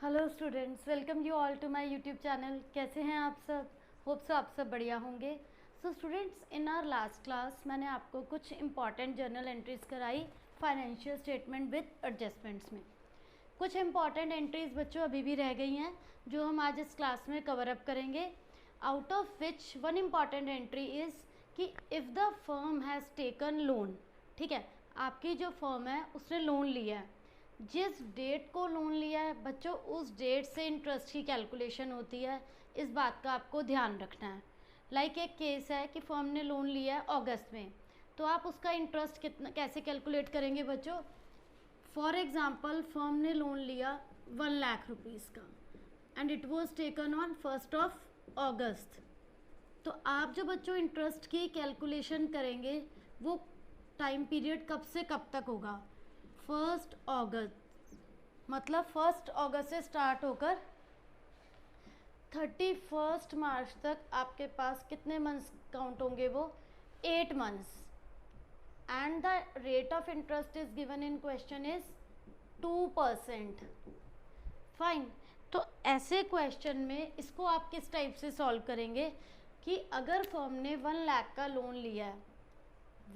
Hello students, welcome you all to my YouTube channel. कैसे हैं आप सब? होप सो आप सब बढ़िया होंगे। So students, in our last class मैंने आपको कुछ इंपॉर्टेंट जर्नल एंट्रीज कराई फाइनेंशियल स्टेटमेंट विद एडजस्टमेंट्स में। कुछ इंपॉर्टेंट एंट्रीज बच्चों अभी भी रह गई हैं जो हम आज इस क्लास में कवर अप करेंगे। Out of which one important entry is कि if the firm has taken loan, ठीक है, आपकी जो फर्म है उसने लोन लिया है, जिस डेट को लोन लिया है बच्चों उस डेट से इंटरेस्ट की कैलकुलेशन होती है। इस बात का आपको ध्यान रखना है। लाइक एक केस है कि फर्म ने लोन लिया है अगस्त में, तो आप उसका इंटरेस्ट कितना कैसे कैलकुलेट करेंगे बच्चों? फॉर एग्ज़ाम्पल फर्म ने लोन लिया 1,00,000 रुपीज़ का and it was taken on 1 अगस्त। तो आप जो बच्चों इंटरेस्ट की कैलकुलेशन करेंगे वो टाइम पीरियड कब से कब तक होगा? 1 अगस्त, मतलब 1 अगस्त से स्टार्ट होकर 31 मार्च तक आपके पास कितने मंथ्स काउंट होंगे? वो 8 months. And the rate of interest is given in question is 2%। Fine. तो ऐसे क्वेश्चन में इसको आप किस टाइप से सॉल्व करेंगे कि अगर फर्म ने 1,00,000 का लोन लिया है,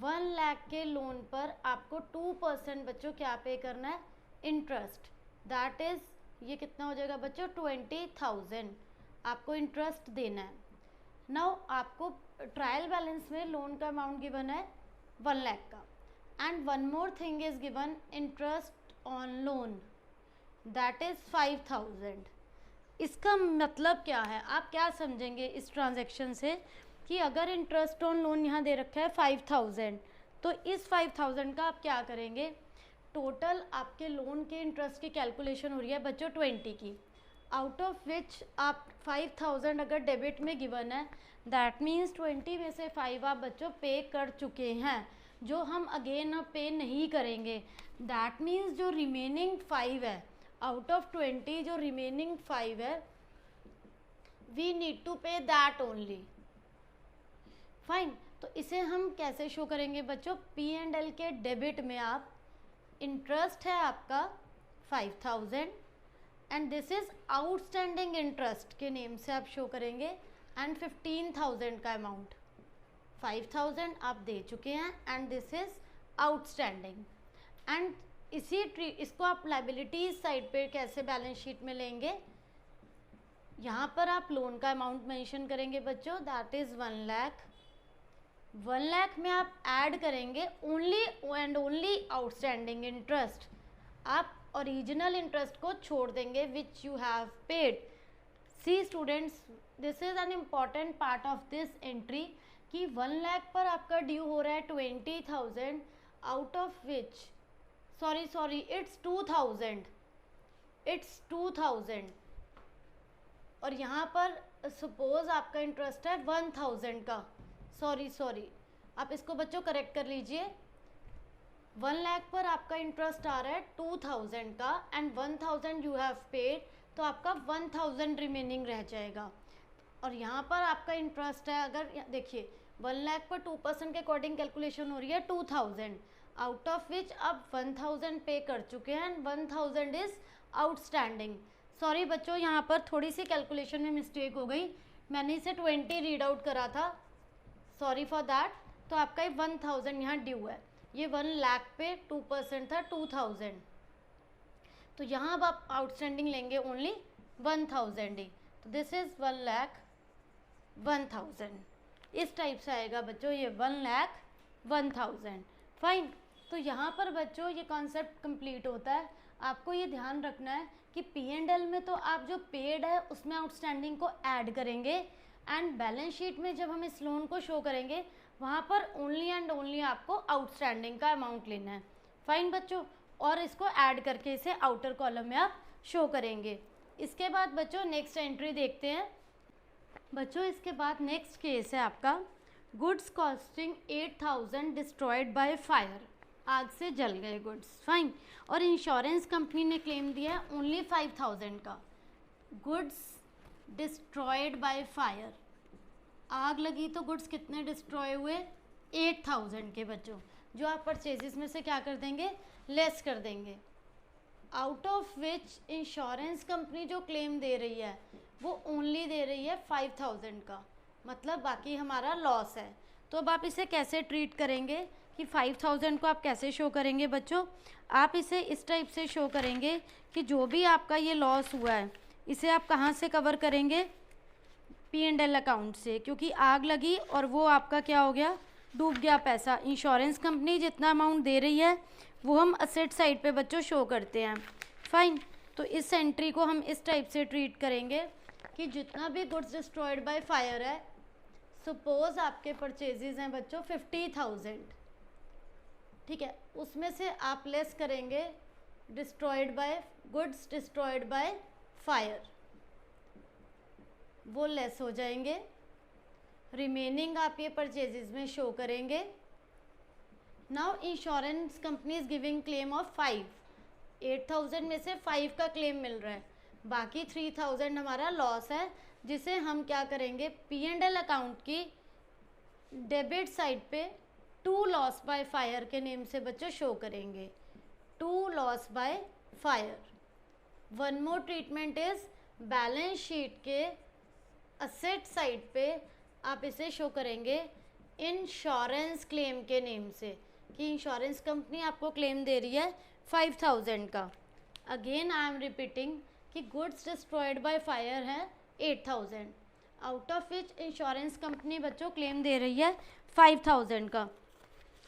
1,00,000 के लोन पर आपको 2% बच्चों क्या पे करना है? इंटरेस्ट। दैट इज़ ये कितना हो जाएगा बच्चों? 20,000 आपको इंटरेस्ट देना है। नाउ आपको ट्रायल बैलेंस में लोन का अमाउंट गिवन है 1,00,000 का, and one more thing is given, interest on loan, that is 5,000। इसका मतलब क्या है? आप क्या समझेंगे इस ट्रांजैक्शन से कि अगर इंटरेस्ट ऑन लोन यहाँ दे रखा है 5,000, तो इस 5,000 का आप क्या करेंगे? टोटल आपके लोन के इंटरेस्ट की कैलकुलेशन हो रही है बच्चों 20 की, आउट ऑफ विच आप 5,000 अगर डेबिट में गिवन है, दैट मीन्स 20 में से 5 आप बच्चों पे कर चुके हैं, जो हम अगेन अब पे नहीं करेंगे। दैट मीन्स जो रिमेनिंग 5 है आउट ऑफ 20, जो रिमेनिंग 5 है, वी नीड टू पे दैट ओनली। फाइन। तो इसे हम कैसे शो करेंगे बच्चों? P&L के डेबिट में आप इंटरेस्ट है आपका 5,000 and this is outstanding interest के नेम से आप शो करेंगे, एंड 15,000 का अमाउंट, 5,000 आप दे चुके हैं and this is outstanding. And इसको आप लाइबिलिटीज साइड पे कैसे बैलेंस शीट में लेंगे? यहाँ पर आप लोन का अमाउंट मेंशन करेंगे बच्चों, दैट इज 1,00,000। 1,00,000 में आप ऐड करेंगे only and only outstanding interest. आप ओरिजिनल इंटरेस्ट को छोड़ देंगे which you have paid. See students, this is an important part of this entry कि 1,00,000 पर आपका ड्यू हो रहा है 20,000, out of which sorry it's 2,000 और यहाँ पर सपोज आपका इंटरेस्ट है 1,000 का। सॉरी आप इसको बच्चों करेक्ट कर लीजिए। 1,00,000 पर आपका इंटरेस्ट आ रहा है 2,000 का एंड 1,000 यू हैव पेड, तो आपका 1,000 रिमेनिंग रह जाएगा। और यहाँ पर आपका इंटरेस्ट है, अगर देखिए 1,00,000 पर 2% के अकॉर्डिंग कैलकुलेशन हो रही है 2,000, आउट ऑफ विच आप 1,000 पे कर चुके हैं एंड 1,000 इज आउटस्टैंडिंग। सॉरी बच्चों, यहाँ पर थोड़ी सी कैलकुलेशन में मिस्टेक हो गई, मैंने इसे 20 रीड आउट करा था, सॉरी फॉर दैट। तो आपका 1,000 यहाँ ड्यू है, ये 1,00,000 पे 2% था 2,000, तो यहाँ अब आप आउटस्टैंडिंग लेंगे ओनली 1,000 ही, तो दिस इज 1,00,000 1,000। इस टाइप से आएगा बच्चों ये 1,00,000 1,000। फाइन। तो यहाँ पर बच्चों ये कॉन्सेप्ट कंप्लीट होता है। आपको ये ध्यान रखना है कि P&L में तो आप जो पेड है उसमें आउटस्टैंडिंग को ऐड करेंगे, एंड बैलेंस शीट में जब हम इस लोन को शो करेंगे वहाँ पर ओनली एंड ओनली आपको आउटस्टैंडिंग का अमाउंट लेना है। फाइन बच्चों, और इसको ऐड करके इसे आउटर कॉलम में आप शो करेंगे। इसके बाद बच्चों नेक्स्ट एंट्री देखते हैं। बच्चों इसके बाद नेक्स्ट केस है आपका goods costing 8,000 destroyed by fire, आग से जल गए गुड्स। फाइन। और इंश्योरेंस कंपनी ने क्लेम दिया है ओनली 5,000 का। गुड्स डिस्ट्रॉयड बाय फायर, आग लगी तो गुड्स कितने डिस्ट्रॉय हुए? 8,000 के बच्चों, जो आप परचेजेस में से क्या कर देंगे? लेस कर देंगे। Out of which insurance company जो क्लेम दे रही है वो ओनली दे रही है 5000 का, मतलब बाकी हमारा लॉस है। तो अब आप इसे कैसे ट्रीट करेंगे कि 5000 को आप कैसे शो करेंगे बच्चों? आप इसे इस टाइप से शो करेंगे कि जो भी आपका ये लॉस हुआ है इसे आप कहाँ से कवर करेंगे? P&L अकाउंट से, क्योंकि आग लगी और वो आपका क्या हो गया? डूब गया पैसा। इंश्योरेंस कंपनी जितना अमाउंट दे रही है वो हम असेट साइड पे बच्चों शो करते हैं। फाइन, तो इस एंट्री को हम इस टाइप से ट्रीट करेंगे कि जितना भी गुड्स डिस्ट्रॉयड बाय फायर है, सपोज आपके परचेजेस हैं बच्चों 50,000, ठीक है, उसमें से आप लेस करेंगे destroyed by goods destroyed by fire, वो लेस हो जाएंगे। रिमेनिंग आप ये परचेजेस में शो करेंगे। Now insurance company is giving claim of 5, 8000 में से 5 का क्लेम मिल रहा है, बाकी 3000 हमारा लॉस है, जिसे हम क्या करेंगे? P&L अकाउंट की डेबिट साइड पे टू लॉस बाय फायर के नेम से बच्चों शो करेंगे, to loss by fire. One more treatment is balance sheet के असेट साइड पे आप इसे शो करेंगे इंश्योरेंस क्लेम के नेम से, कि इंश्योरेंस कंपनी आपको क्लेम दे रही है 5000 का। अगेन आई एम रिपीटिंग कि गुड्स डिस्ट्रॉयड बाय फायर है 8000, out of which insurance company बच्चों क्लेम दे रही है 5000 का,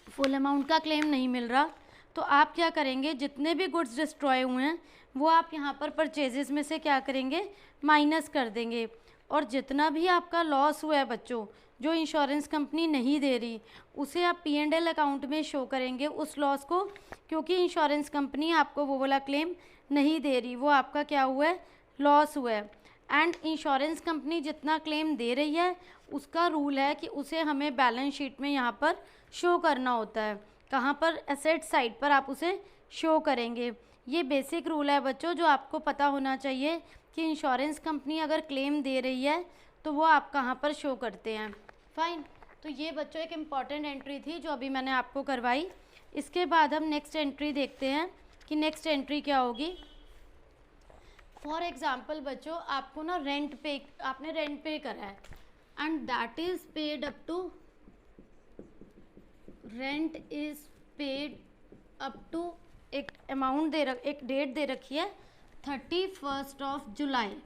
फुल अमाउंट का क्लेम नहीं मिल रहा। तो आप क्या करेंगे? जितने भी गुड्स डिस्ट्रॉय हुए हैं वो आप यहाँ पर परचेजेस में से क्या करेंगे? माइनस कर देंगे। और जितना भी आपका लॉस हुआ है बच्चों जो इंश्योरेंस कंपनी नहीं दे रही, उसे आप P&L अकाउंट में शो करेंगे उस लॉस को, क्योंकि इंश्योरेंस कंपनी आपको वो वाला क्लेम नहीं दे रही, वो आपका क्या हुआ है? लॉस हुआ है। एंड इंश्योरेंस कंपनी जितना क्लेम दे रही है उसका रूल है कि उसे हमें बैलेंस शीट में यहाँ पर शो करना होता है। कहाँ पर? एसेट साइड पर आप उसे शो करेंगे। ये बेसिक रूल है बच्चों जो आपको पता होना चाहिए कि इंश्योरेंस कंपनी अगर क्लेम दे रही है तो वो आप कहाँ पर शो करते हैं। फाइन, तो ये बच्चों एक इम्पॉर्टेंट एंट्री थी जो अभी मैंने आपको करवाई। इसके बाद हम नेक्स्ट एंट्री देखते हैं कि नेक्स्ट एंट्री क्या होगी। फॉर एग्जाम्पल बच्चों आपको ना आपने रेंट पे करा है and that is paid up to, rent is paid up to एक अमाउंट एक डेट दे रखी है 31 ऑफ जुलाई।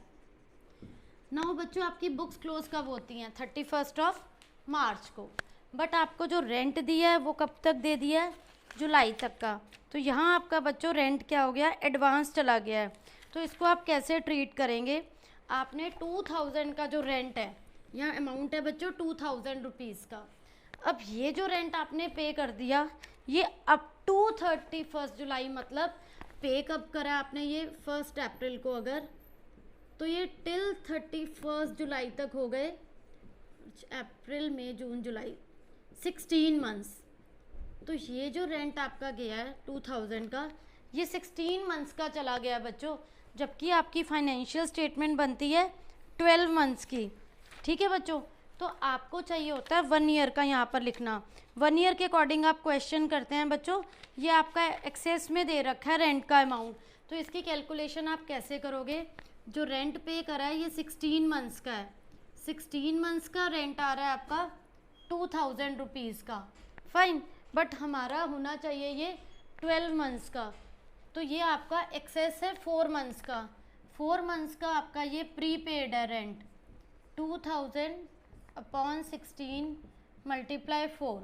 नाउ बच्चों आपकी बुक्स क्लोज कब होती हैं? 31 ऑफ मार्च को, बट आपको जो रेंट दिया है वो कब तक दे दिया है? जुलाई तक का। तो यहाँ आपका बच्चों रेंट क्या हो गया? एडवांस चला गया है। तो इसको आप कैसे ट्रीट करेंगे? आपने 2000 का जो रेंट है, यहाँ अमाउंट है बच्चों 2000 रुपीज़ का। अब ये जो रेंट आपने पे कर दिया ये अप टू 31 जुलाई, मतलब पे कब करा आपने? ये 1 अप्रैल को, अगर तो ये टिल 31 जुलाई तक हो गए, अप्रैल मई जून जुलाई, 16 मंथ्स। तो ये जो रेंट आपका गया है 2000 का, ये 16 मंथ्स का चला गया बच्चों, जबकि आपकी फाइनेंशियल स्टेटमेंट बनती है 12 मंथ्स की। ठीक है बच्चों, तो आपको चाहिए होता है 1 ईयर का यहाँ पर लिखना। 1 ईयर के अकॉर्डिंग आप क्वेश्चन करते हैं बच्चों। ये आपका एक्सेस में दे रखा है रेंट का अमाउंट, तो इसकी कैलकुलेशन आप कैसे करोगे? जो रेंट पे करा है ये 16 मंथ्स का है, 16 मंथ्स का रेंट आ रहा है आपका 2000 रुपीज़ का। फाइन, बट हमारा होना चाहिए ये 12 मंथ्स का, तो ये आपका एक्सेस है 4 मंथ्स का। 4 मंथ्स का आपका ये प्रीपेड है रेंट, 2000 अपॉन 16 मल्टीप्लाई 4,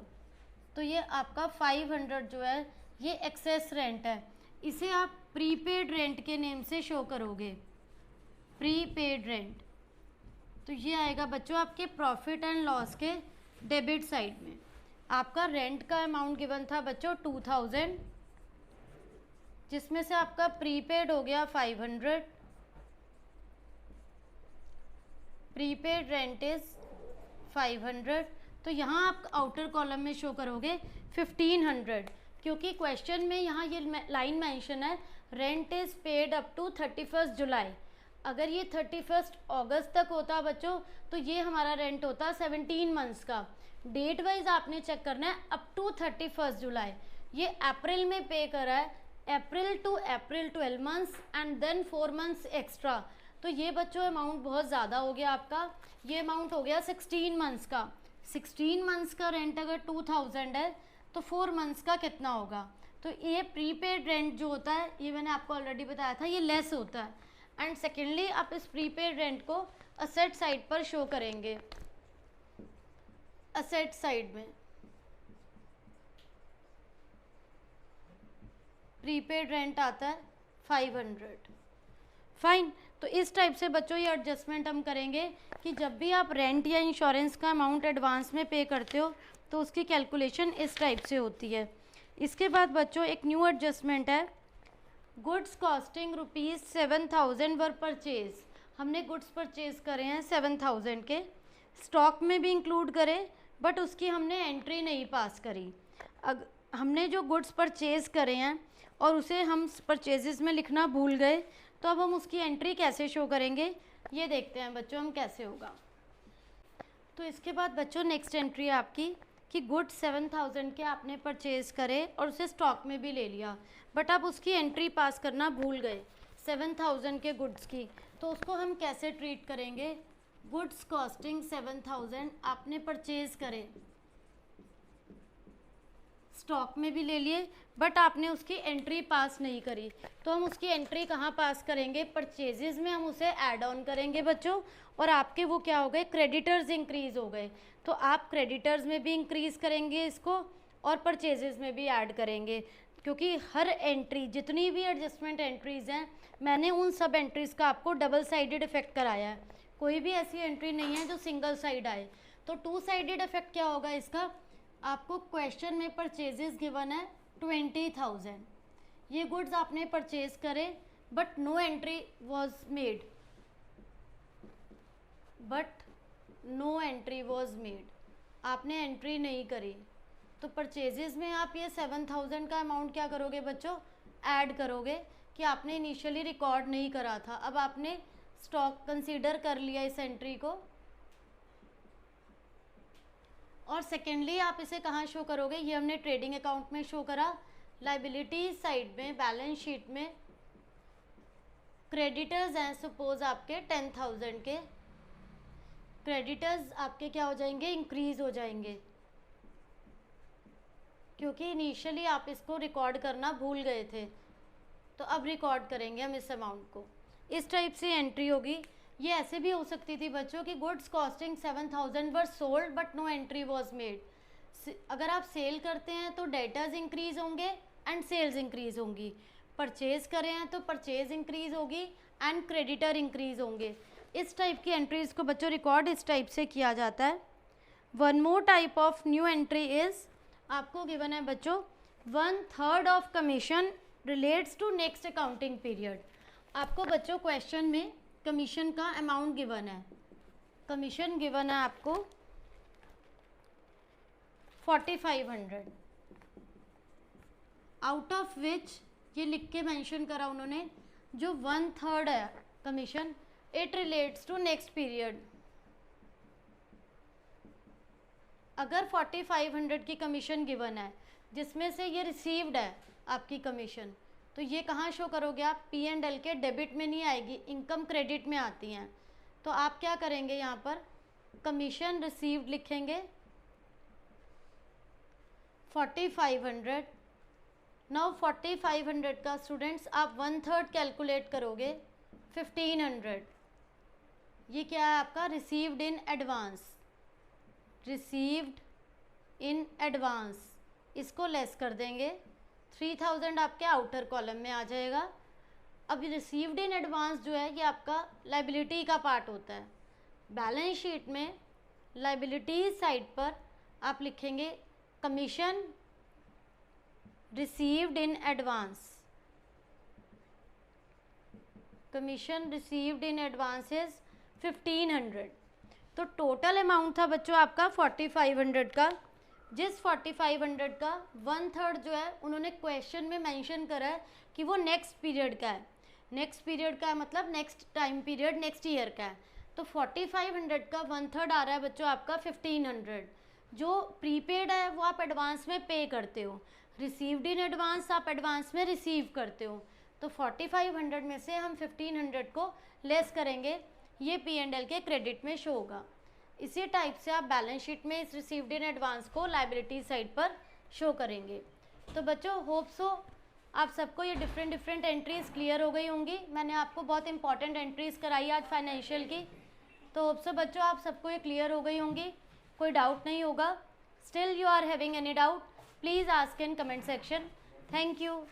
तो ये आपका 500 जो है ये एक्सेस रेंट है। इसे आप प्रीपेड रेंट के नेम से शो करोगे, प्रीपेड रेंट। तो ये आएगा बच्चों आपके प्रॉफिट एंड लॉस के डेबिट साइड में। आपका रेंट का अमाउंट गिवन था बच्चों 2000, जिसमें से आपका प्रीपेड हो गया 500, प्रीपेड रेंट इज 500। तो यहाँ आप आउटर कॉलम में शो करोगे 1500, क्योंकि क्वेश्चन में यहाँ ये लाइन मेंशन है rent is paid up to 31 July. अगर ये 31 अगस्त तक होता बच्चों तो ये हमारा रेंट होता 17 मंथ्स का। डेट वाइज आपने चेक करना है अप टू 31 जुलाई। ये अप्रैल में पे करा है April to April 12 months and then 4 months extra. तो ये बच्चों अमाउंट बहुत ज़्यादा हो गया आपका, ये अमाउंट हो गया 16 मंथ्स का। 16 मंथ्स का रेंट अगर 2000 है तो 4 मंथ्स का कितना होगा? तो ये प्रीपेड रेंट जो होता है, ये मैंने आपको ऑलरेडी बताया था, ये लेस होता है। एंड सेकेंडली आप इस प्रीपेड रेंट को असेट साइड पर शो करेंगे, असेट साइड में प्रीपेड रेंट आता है 500। फाइन, तो इस टाइप से बच्चों ये एडजस्टमेंट हम करेंगे कि जब भी आप रेंट या इंश्योरेंस का अमाउंट एडवांस में पे करते हो तो उसकी कैलकुलेशन इस टाइप से होती है। इसके बाद बच्चों एक न्यू एडजस्टमेंट है, गुड्स कॉस्टिंग ₹7000 वर परचेज। हमने गुड्स परचेज करे हैं 7000 के, स्टॉक में भी इंक्लूड करे बट उसकी हमने एंट्री नहीं पास करी। हमने जो गुड्स परचेज करे हैं और उसे हम परचेजेस में लिखना भूल गए, तो अब हम उसकी एंट्री कैसे शो करेंगे ये देखते हैं बच्चों हम कैसे होगा। तो इसके बाद बच्चों नेक्स्ट एंट्री है आपकी कि गुड्स 7000 के आपने परचेज करे और उसे स्टॉक में भी ले लिया, बट आप उसकी एंट्री पास करना भूल गए 7000 के गुड्स की, तो उसको हम कैसे ट्रीट करेंगे? गुड्स कॉस्टिंग 7000 आपने परचेज करे, स्टॉक में भी ले लिए बट आपने उसकी एंट्री पास नहीं करी, तो हम उसकी एंट्री कहाँ पास करेंगे? परचेजेस में हम उसे ऐड ऑन करेंगे बच्चों, और आपके वो क्या हो गए? क्रेडिटर्स इंक्रीज हो गए, तो आप क्रेडिटर्स में भी इंक्रीज करेंगे इसको और परचेजेस में भी ऐड करेंगे, क्योंकि हर एंट्री जितनी भी एडजस्टमेंट एंट्रीज हैं मैंने उन सब एंट्रीज़ का आपको डबल साइडेड इफेक्ट कराया है, कोई भी ऐसी एंट्री नहीं है जो सिंगल साइड आए। तो 2 साइडेड इफेक्ट क्या होगा इसका? आपको क्वेश्चन में परचेजेस गिवन है 20,000, ये गुड्स आपने परचेज करे but no entry was made, आपने एंट्री नहीं करी, तो परचेजेस में आप ये 7000 का अमाउंट क्या करोगे बच्चों? ऐड करोगे कि आपने इनिशियली रिकॉर्ड नहीं करा था, अब आपने स्टॉक कंसीडर कर लिया इस एंट्री को। और सेकेंडली आप इसे कहाँ शो करोगे? ये हमने ट्रेडिंग अकाउंट में शो करा, लाइबिलिटी साइड में बैलेंस शीट में क्रेडिटर्स हैं सपोज आपके 10,000 के, क्रेडिटर्स आपके क्या हो जाएंगे? इंक्रीज हो जाएंगे, क्योंकि इनिशियली आप इसको रिकॉर्ड करना भूल गए थे, तो अब रिकॉर्ड करेंगे हम इस अमाउंट को। इस टाइप से एंट्री होगी। ये ऐसे भी हो सकती थी बच्चों कि goods costing 7000 were sold but no entry was made. अगर आप सेल करते हैं तो डेटर्स इंक्रीज होंगे एंड सेल्स इंक्रीज होंगी, परचेज करें हैं तो परचेज इंक्रीज होगी एंड क्रेडिटर इंक्रीज होंगे। इस टाइप की एंट्रीज को बच्चों रिकॉर्ड इस टाइप से किया जाता है। One more type of new entry is आपको गिवन है बच्चों 1/3 of commission relates to next accounting period. आपको बच्चों क्वेश्चन में कमीशन का अमाउंट गिवन है, कमीशन गिवन है आपको 4500, आउट ऑफ विच ये लिख के मेंशन करा उन्होंने जो 1/3 है commission it relates to next period. अगर 4500 की कमीशन गिवन है जिसमें से ये रिसीव्ड है आपकी कमीशन, तो ये कहाँ शो करोगे आप? P&L के डेबिट में नहीं आएगी, इनकम क्रेडिट में आती हैं। तो आप क्या करेंगे? यहाँ पर कमीशन रिसीव्ड लिखेंगे 4500। नाउ 4500 का स्टूडेंट्स आप 1/3 कैलकुलेट करोगे 1500। ये क्या है आपका? Received in advance, received in advance, इसको लेस कर देंगे 3000 आपके आउटर कॉलम में आ जाएगा। अब रिसीव्ड इन एडवांस जो है ये आपका लाइबिलिटी का पार्ट होता है। बैलेंस शीट में लाइबिलिटी साइड पर आप लिखेंगे commission received in advance, commission received in advance is 1500। तो टोटल अमाउंट था बच्चों आपका 4500 का, जिस 4500 का 1/3 जो है उन्होंने क्वेश्चन में मेंशन करा है कि वो नेक्स्ट पीरियड का है। नेक्स्ट पीरियड का है मतलब next time period next year का है। तो 4500 का 1/3 आ रहा है बच्चों आपका 1500। जो प्रीपेड है वो आप एडवांस में पे करते हो, रिसीव्ड इन एडवांस आप एडवांस में रिसीव करते हो। तो 4500 में से हम 1500 को लेस करेंगे, ये P&L के क्रेडिट में शो होगा। इसी टाइप से आप बैलेंस शीट में इस रिसीव्ड इन एडवांस को लाइबिलिटी साइड पर शो करेंगे। तो बच्चों होप सो आप सबको ये डिफरेंट एंट्रीज क्लियर हो गई होंगी। मैंने आपको बहुत इंपॉर्टेंट एंट्रीज कराई आज फाइनेंशियल की, तो होप सो बच्चों आप सबको ये क्लियर हो गई होंगी, कोई डाउट नहीं होगा। Still you are having any doubt, please ask in comment section. Thank you.